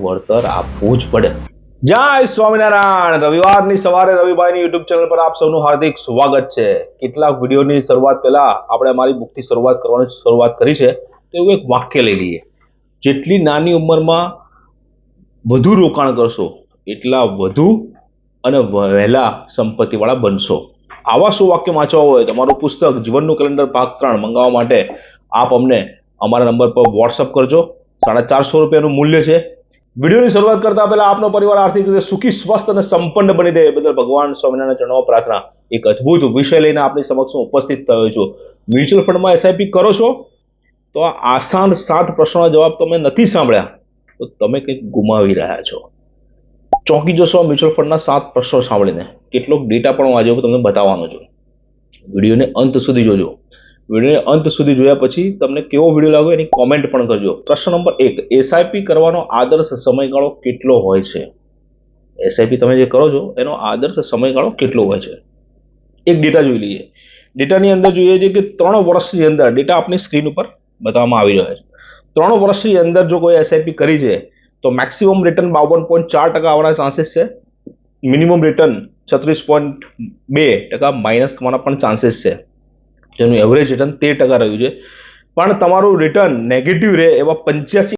વળતર આપવું જ પડે। જય સ્વામિનારાયણ। રવિવારની સવારે રવિભાઈની યુટ્યુબ ચેનલ પર આપ સૌનું હાર્દિક સ્વાગત છે। કેટલાક વિડીયોની શરૂઆત પહેલા આપણે અમારી બુકથી શરૂઆત કરી છે, તો એવું એક વાક્ય લઈ લઈએ, જેટલી નાની ઉંમરમાં વધુ રોકાણ કરશો એટલા વધુ અને વહેલા સંપત્તિવાળા બનશો। આવા શું વાક્ય વાંચવા હોય તમારું પુસ્તક જીવનનું કેલેન્ડર ભાગ 3 મંગાવવા માટે આપ અમને અમારા નંબર પર વોટ્સઅપ કરજો। 450 રૂપિયાનું મૂલ્ય છે। વિડીયોની શરૂઆત કરતા પહેલા આપનો પરિવાર આર્થિક રીતે સુખી, સ્વસ્થ અને સંપન્ન બની રહે એ બદલ ભગવાન સ્વામિનારાયણ ચરણોમાં પ્રાર્થના। એક અદ્ભુત વિષય લઈને આપની સમક્ષ ઉપસ્થિત થયો છું। મ્યુચ્યુઅલ ફંડમાં એસઆઈપી કરો છો તો આ આસાન 7 પ્રશ્નોના જવાબ તમે નથી સાંભળ્યા તો તમે કંઈક ગુમાવી રહ્યા છો। ચોંકી જશો મ્યુચ્યુઅલ ફંડના 7 પ્રશ્નો સાંભળીને। કેટલોક ડેટા પણ હું આજે તમને બતાવવાનો છું। વિડીયોને અંત સુધી જોજો। વિડીયોને અંત સુધી જોયા પછી તમને કેવો વિડીયો લાગ્યો એની કોમેન્ટ પણ કરજો। પ્રશ્ન નંબર 1, એસઆઈપી કરવાનો આદર્શ સમયગાળો કેટલો હોય છે? એસઆઈપી તમે જે કરો છો એનો આદર્શ સમયગાળો કેટલો હોય છે? એક ડેટા જોઈ લઈએ। ડેટાની અંદર જોઈએ છે કે 3 વર્ષની અંદર, ડેટા આપની સ્ક્રીન ઉપર બતાવવામાં આવી રહ્યો છે, 3 વર્ષની અંદર જો કોઈ એસઆઈપી કરી છે તો મેક્સિમમ રિટર્ન 52.4% આવવાના ચાન્સીસ છે। મિનિમમ રિટર્ન 36.2% માઇનસ થવાના પણ ચાન્સીસ છે, જેનું એવરેજ રિટર્ન 13% રહ્યું છે। પણ તમારું રિટર્ન નેગેટિવ રહે એવા 85